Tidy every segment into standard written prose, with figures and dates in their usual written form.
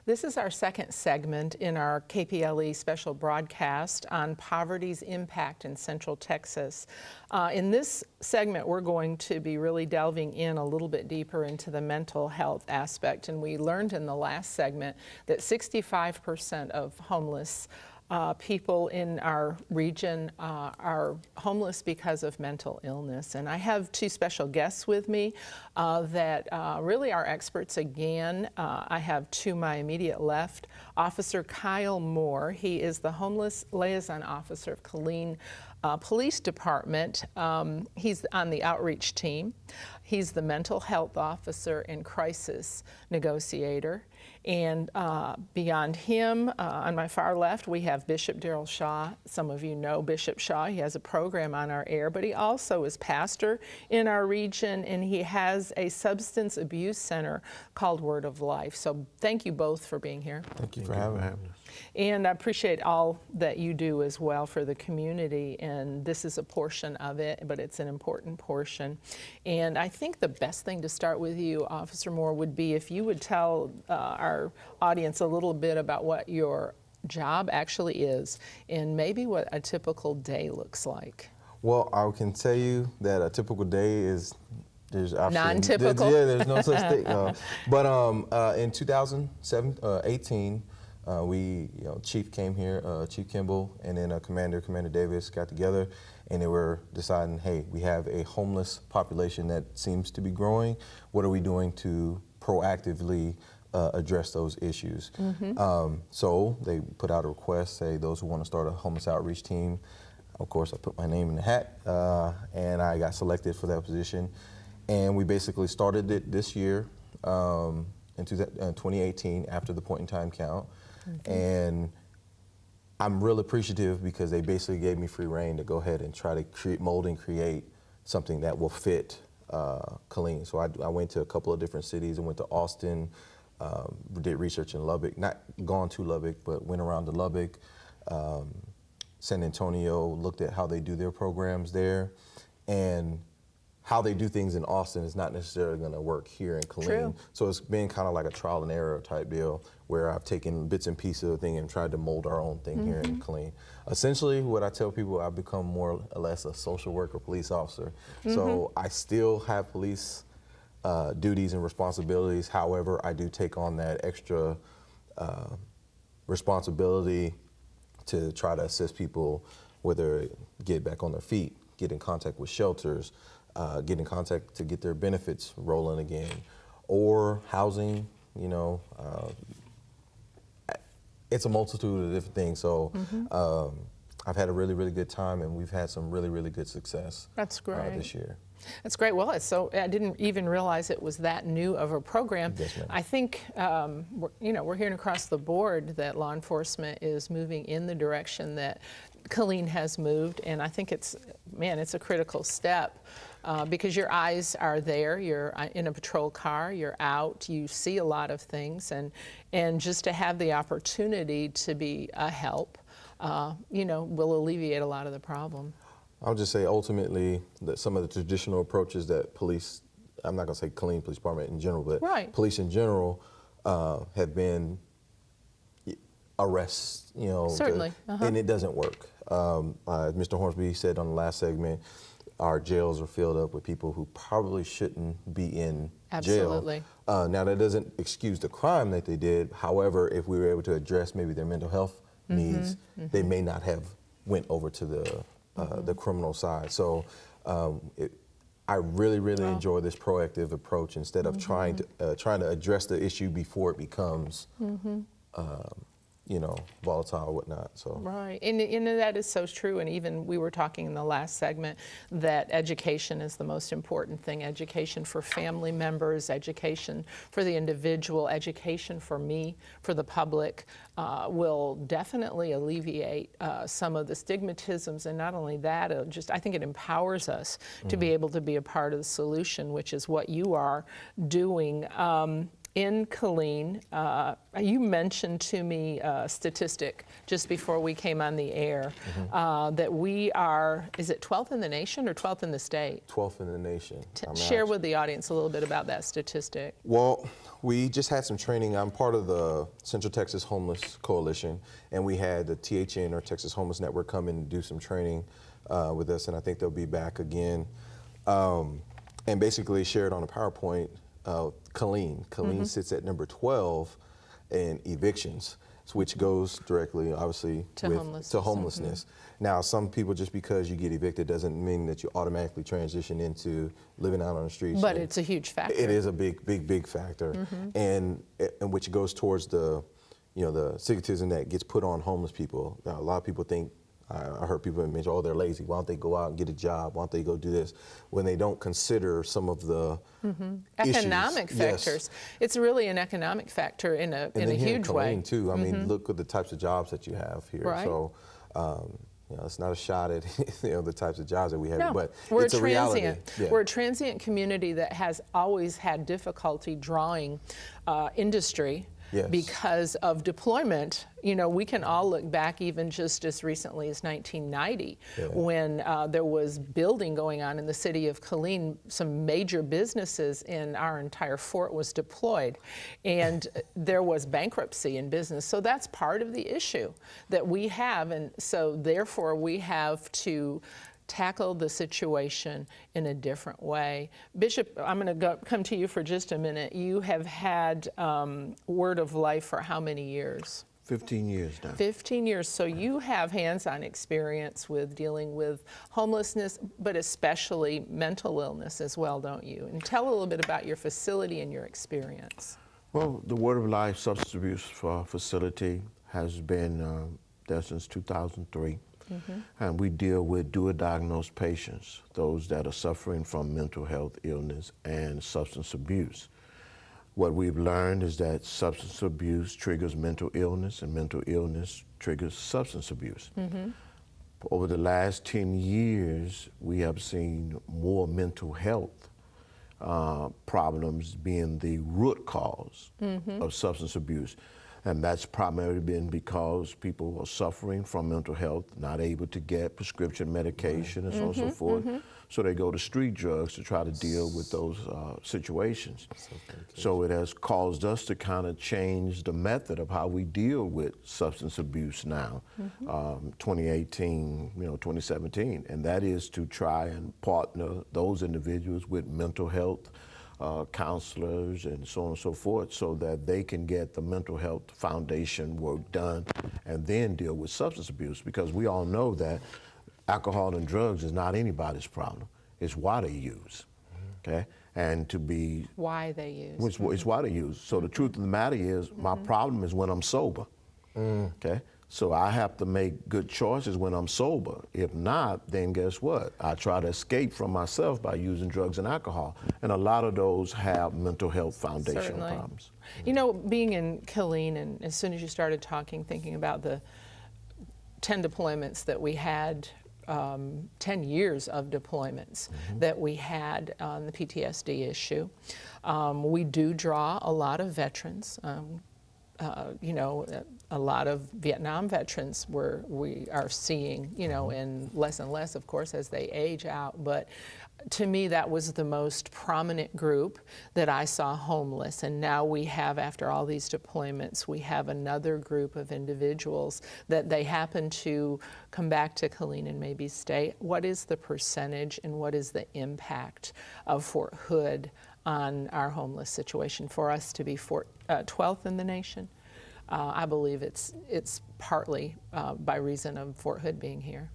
This is our second segment in our KPLE special broadcast on poverty's impact in Central Texas. In this segment, we're going to be really delving in a little bit deeper into the mental health aspect. And we learned in the last segment that 65% of homeless people in our region are homeless because of mental illness. And I have two special guests with me that really are experts again. I have to my immediate left, Officer Kyle Moore. He is the Homeless Liaison Officer of Killeen Police Department. He's on the outreach team. He's the mental health officer and crisis negotiator. And beyond him, on my far left, we have Bishop Darryl Shaw. Some of you know Bishop Shaw. He has a program on our air, but he also is pastor in our region, and he has a substance abuse center called Word of Life. So thank you both for being here. Thank you for having us. And I appreciate all that you do as well for the community, and this is a portion of it, but it's an important portion. And I think the best thing to start with you, Officer Moore, would be if you would tell our audience a little bit about what your job actually is and maybe what a typical day looks like. Well, I can tell you that a typical day is there's non-typical. There's no such thing. But in 2018, Chief came here, Chief Kimball, and then Commander Davis got together, and they were deciding, hey, we have a homeless population that seems to be growing. What are we doing to proactively address those issues? So they put out a request, say those who want to start a homeless outreach team. Of course, I put my name in the hat, and I got selected for that position. And we basically started it this year in 2018 after the point in time count. And I'm real appreciative because they basically gave me free reign to go ahead and try to mold and create something that will fit Killeen. So I went to a couple of different cities. I went to Austin, did research in Lubbock, not gone to Lubbock, but went around to Lubbock, San Antonio, looked at how they do their programs there. And how they do things in Austin is not necessarily going to work here in Killeen. True. So it's been kind of like a trial and error type deal where I've taken bits and pieces of the thing and tried to mold our own thing here in Killeen. Essentially, what I tell people, I've become more or less a social worker, police officer. So I still have police duties and responsibilities. However, I do take on that extra responsibility to try to assist people, whether get back on their feet, get in contact with shelters, get in contact to get their benefits rolling again, or housing, it's a multitude of different things. So I've had a really, really good time, and we've had some really, really good success. That's great. This year. That's great. Well, I didn't even realize it was that new of a program. Yes, ma'am. I think, we're hearing across the board that law enforcement is moving in the direction that Killeen has moved, and I think it's a critical step. Because your eyes are there, you're in a patrol car, you're out, you see a lot of things, and just to have the opportunity to be a help, will alleviate a lot of the problem. I'll just say ultimately that some of the traditional approaches that police, I'm not going to say Killeen Police Department in general, but police in general have been arrests, Certainly. And it doesn't work. Mr. Hornsby said on the last segment, our jails are filled up with people who probably shouldn't be in Absolutely. jail. Now, that doesn't excuse the crime that they did. However, if we were able to address maybe their mental health needs, they may not have went over to the criminal side. So I really, really enjoy this proactive approach instead of trying to address the issue before it becomes volatile or whatnot. So right, and that is so true. And even we were talking in the last segment that education is the most important thing. Education for family members, education for the individual, education for me, for the public, will definitely alleviate some of the stigmatisms. And not only that, I think it empowers us to be able to be a part of the solution, which is what you are doing. in Killeen, you mentioned to me a statistic just before we came on the air that we are, is it 12th in the nation or 12th in the state? 12th in the nation. Share with the audience a little bit about that statistic. Well, we just had some training. I'm part of the Central Texas Homeless Coalition, and we had the THN, or Texas Homeless Network, come in and do some training with us, and I think they'll be back again. And basically shared on a PowerPoint, Killeen sits at number 12 in evictions, which goes directly, obviously, to homelessness. Now, some people, just because you get evicted doesn't mean that you automatically transition into living out on the streets. But it's a huge factor. It is a big factor, and which goes towards the, the stigmatism that gets put on homeless people. Now, a lot of people think, I heard people mention, oh, they're lazy. Why don't they go out and get a job? Why don't they go do this? When they don't consider some of the economic factors. Yes. It's really an economic factor in a huge way. Too. I mean, look at the types of jobs that you have here. Right. So, it's not a shot at the types of jobs that we have, no, but we're it's a reality. Yeah. We're a transient community that has always had difficulty drawing industry. Yes. Because of deployment. We can all look back even just as recently as 1990 when there was building going on in the city of Killeen. Some major businesses in our entire fort was deployed, and there was bankruptcy in business. So that's part of the issue that we have, and so therefore we have to tackle the situation in a different way. Bishop, I'm going to come to you for just a minute. You have had Word of Life for how many years? 15 years now. 15 years. So you have hands-on experience with dealing with homelessness, but especially mental illness as well, don't you? And tell a little bit about your facility and your experience. Well, the Word of Life Substance Abuse Facility has been there since 2003. And we deal with dual-diagnosed patients, those that are suffering from mental health illness and substance abuse. What we've learned is that substance abuse triggers mental illness, and mental illness triggers substance abuse. Over the last 10 years, we have seen more mental health problems being the root cause of substance abuse. And that's primarily been because people are suffering from mental health, not able to get prescription medication and so on and so forth. So they go to street drugs to try to deal with those situations. So it has caused us to kind of change the method of how we deal with substance abuse now, 2018, 2017. And that is to try and partner those individuals with mental health counselors and so on and so forth, so that they can get the mental health foundation work done and then deal with substance abuse, because we all know that alcohol and drugs is not anybody's problem. It's why they use, okay? And to be... Why they use. It's why they use. So the truth of the matter is, my problem is when I'm sober, okay? So I have to make good choices when I'm sober. If not, then guess what? I try to escape from myself by using drugs and alcohol. And a lot of those have mental health foundational problems. Being in Killeen, and as soon as you started talking, thinking about the 10 deployments that we had, 10 years of deployments that we had on the PTSD issue. We do draw a lot of veterans. A lot of Vietnam veterans we are seeing, and less, of course, as they age out. But to me, that was the most prominent group that I saw homeless. And now we have, after all these deployments, we have another group of individuals that they happen to come back to Killeen and maybe stay. What is the percentage and what is the impact of Fort Hood on our homeless situation? For us to be 12th in the nation, I believe it's partly by reason of Fort Hood being here.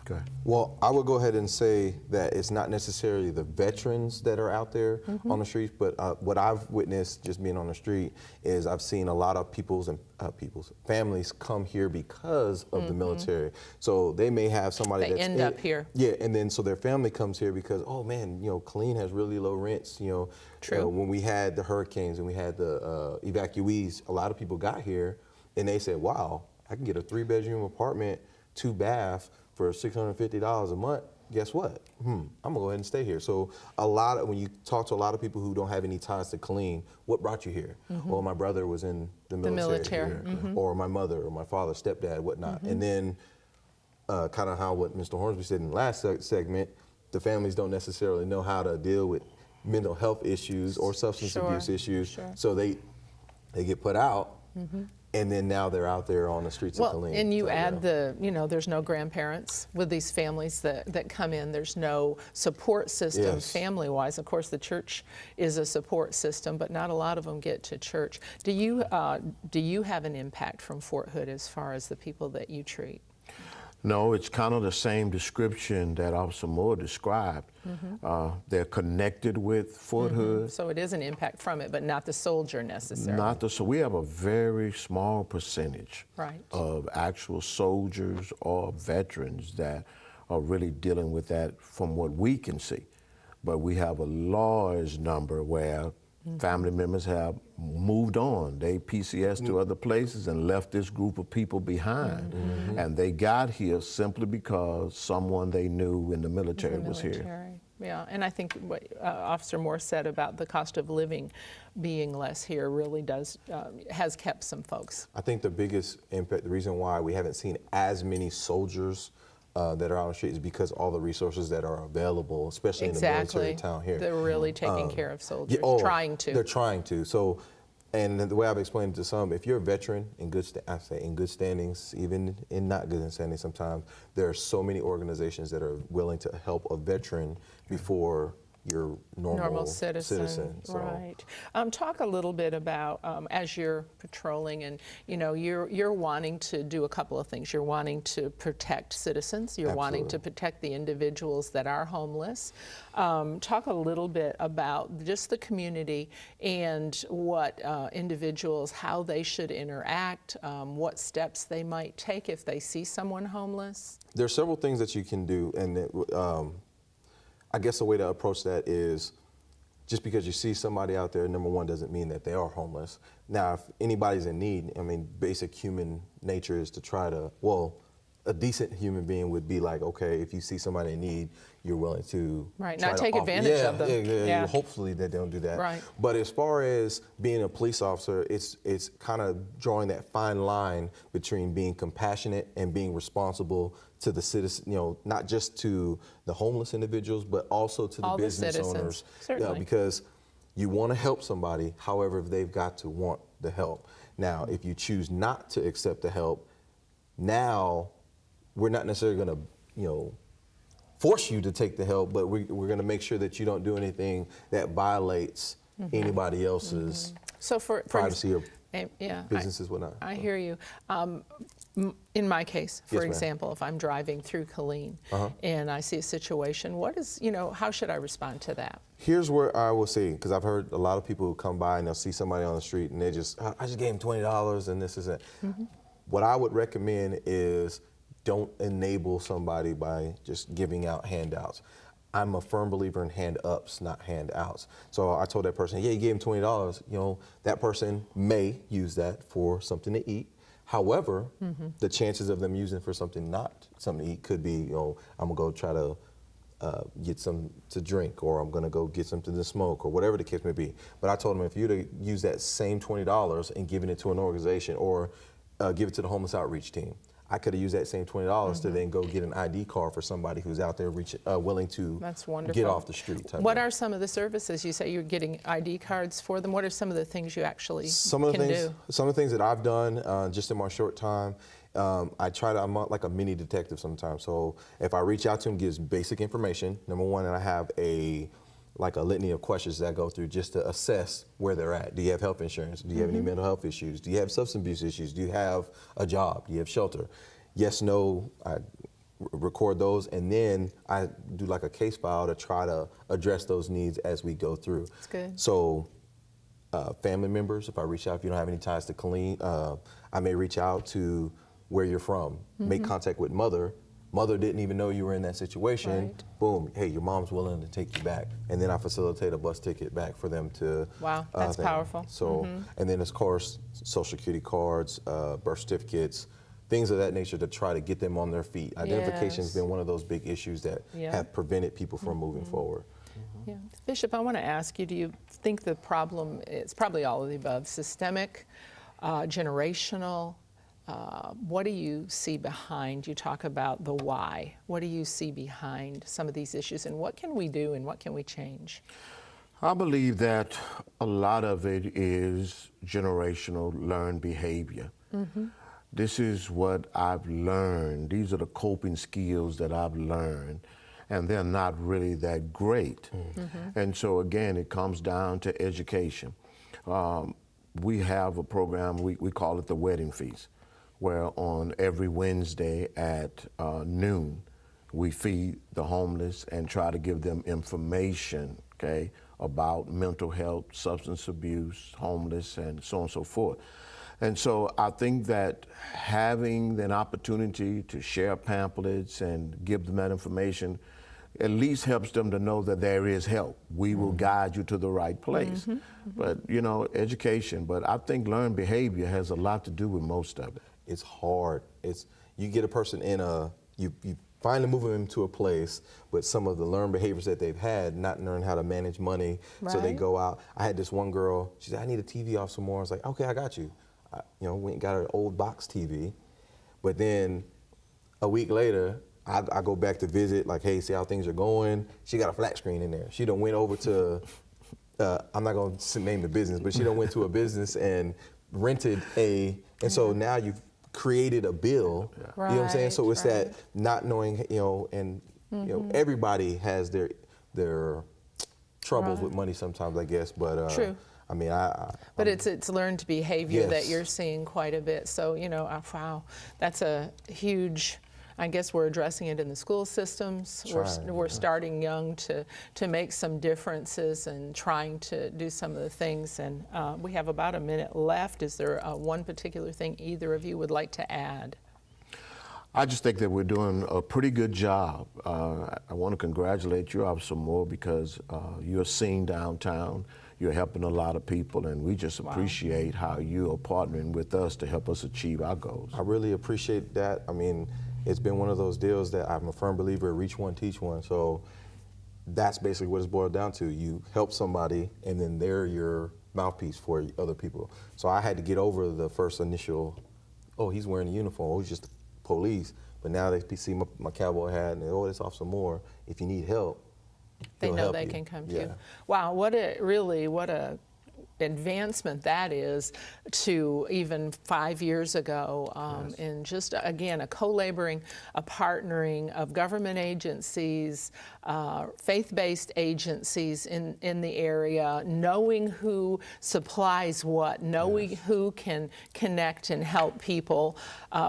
Okay. Well, I would go ahead and say that it's not necessarily the veterans that are out there on the streets, but what I've witnessed just being on the street is I've seen a lot of people's families come here because of the military. So they may have somebody they end up here. Yeah, and then so their family comes here because, oh man, Killeen has really low rents. True. When we had the hurricanes and we had the evacuees, a lot of people got here and they said, wow, I can get a 3-bedroom apartment, 2-bath for $650 a month. guess what? I'm gonna go ahead and stay here. So when you talk to a lot of people who don't have any ties to Killeen, what brought you here? Well, my brother was in the military here, or my mother or my father, stepdad, whatnot. And then kind of how what Mr. Hornsby said in the last segment, the families don't necessarily know how to deal with mental health issues or substance abuse issues. So they get put out. And then now they're out there on the streets of Killeen. And you add there's no grandparents with these families that come in. There's no support system family-wise. Of course, the church is a support system, but not a lot of them get to church. Do you have an impact from Fort Hood as far as the people that you treat? No, it's kind of the same description that Officer Moore described. They're connected with Fort Hood. So it is an impact from it, but not the soldier necessarily. So we have a very small percentage right. of actual soldiers or veterans that are really dealing with that from what we can see. But we have a large number where family members have moved on. They PCS to other places and left this group of people behind. And they got here simply because someone they knew in the military was here. Yeah, and I think what Officer Moore said about the cost of living being less here really has kept some folks. I think the biggest impact, the reason why we haven't seen as many soldiers that are on the street is because all the resources that are available, especially in the military town here. They're really taking care of soldiers, trying to. They're trying to. So, and the way I've explained it to some, if you're a veteran in good standings, even in not good standings sometimes, there are so many organizations that are willing to help a veteran before your normal citizen. So. Right. Talk a little bit about as you're patrolling, and you're wanting to do a couple of things. You're wanting to protect citizens. You're wanting to protect the individuals that are homeless. Talk a little bit about just the community and what individuals, how they should interact, what steps they might take if they see someone homeless. There's several things that you can do, and I guess the way to approach that is just because you see somebody out there, number one, doesn't mean that they are homeless. Now, if anybody's in need, I mean, basic human nature is to try to, a decent human being would be like, okay, if you see somebody in need, you're willing to not take advantage of them. Hopefully they don't do that. Right. But as far as being a police officer, it's kind of drawing that fine line between being compassionate and being responsible to the citizen, not just to the homeless individuals, but also to the business owners. Certainly. Because you want to help somebody, however, they've got to want the help. Now, if you choose not to accept the help, now we're not necessarily going to, force you to take the help, but we're going to make sure that you don't do anything that violates anybody else's privacy or businesses, whatnot. I hear you. In my case, for example, if I'm driving through Killeen and I see a situation, how should I respond to that? Here's where I will say, because I've heard a lot of people who come by and they'll see somebody on the street and I just gave him $20 and this is it. What I would recommend is don't enable somebody by just giving out handouts. I'm a firm believer in hand-ups, not handouts. So I told that person, yeah, you gave him $20. That person may use that for something to eat. However, the chances of them using for something to eat could be, I'm gonna go try to get some to drink, or I'm gonna go get something to smoke, or whatever the case may be. But I told them, if you to use that same $20 and giving it to an organization, or give it to the homeless outreach team, I could have used that same $20 to then go get an ID card for somebody who's out there willing to get off the street. What are some of the services? You say you're getting ID cards for them. What are some of the things you actually can do? Some of the things that I've done just in my short time, I'm like a mini detective sometimes. So if I reach out to them, gives basic information. Number one, and I have a litany of questions that I go through just to assess where they're at. Do you have health insurance? Do you have any mental health issues? Do you have substance abuse issues? Do you have a job? Do you have shelter? Yes, no, I record those, and then I do like a case file to try to address those needs as we go through. That's good. So family members, if I reach out, if you don't have any ties to Killeen, I may reach out to where you're from, make contact with mother. Mother didn't even know you were in that situation. Boom, hey, your mom's willing to take you back. And then I facilitate a bus ticket back for them to. Wow, that's powerful. So, and then of course, Social Security cards, birth certificates, things of that nature to try to get them on their feet. Identification has Yes. been one of those big issues that Yeah. have prevented people from moving forward. Yeah. Bishop, I want to ask you, do you think the problem is probably all of the above, systemic, generational? What do you see behind? You talk about the why. What do you see behind some of these issues, and what can we do and what can we change? I believe that a lot of it is generational learned behavior. This is what I've learned. These are the coping skills that I've learned, and they're not really that great. And so again, it comes down to education. We have a program, we call it the Wedding Feast, where on every Wednesday at noon, we feed the homeless and try to give them information, okay, about mental health, substance abuse, homeless, and so on and so forth. And so I think that having an opportunity to share pamphlets and give them that information at least helps them to know that there is help. We will guide you to the right place. But, you know, education, but I think learned behavior has a lot to do with most of it. It's hard. You get a person in you finally moving them to a place, but some of the learned behaviors that they've had, not learn how to manage money, so they go out. I had this one girl, she said, I need a TV off some more. I was like, okay, I got you. You know, went and got her an old box TV, but then a week later, I go back to visit, like, hey, see how things are going. She got a flat screen in there. She done went over to, I'm not gonna name the business, but she done went to a business and rented and so now you've created a bill, you know what I'm saying? So it's that not knowing, you know, and you know, everybody has their troubles with money sometimes, I guess, but True. I mean, But it's learned behavior that Yes. you're seeing quite a bit. So, you know, wow, that's a huge, I guess we're addressing it in the school systems. We're starting young to make some differences and trying to do some of the things. And we have about a minute left. Is there one particular thing either of you would like to add? I just think that we're doing a pretty good job. I want to congratulate you, Officer Moore, because you're seen downtown. You're helping a lot of people, and we just appreciate how you are partnering with us to help us achieve our goals. I really appreciate that. I mean, it's been one of those deals that I'm a firm believer, reach one, teach one. So that's basically what it's boiled down to. You help somebody, and then they're your mouthpiece for other people. So I had to get over the first initial, oh, he's wearing a uniform, oh, he's just police. But now they see my cowboy hat, and oh, it's Officer Moore. If you need help, They he'll know help they you. can come to Yeah. you. Wow, what a advancement that is to even 5 years ago, and just again a co-laboring, a partnering of government agencies, faith-based agencies in the area, knowing who supplies what, knowing who can connect and help people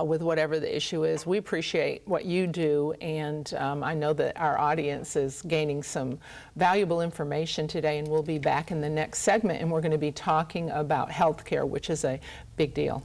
with whatever the issue is. We appreciate what you do, and I know that our audience is gaining some valuable information today, and we'll be back in the next segment, and we're going to be talking about healthcare, which is a big deal.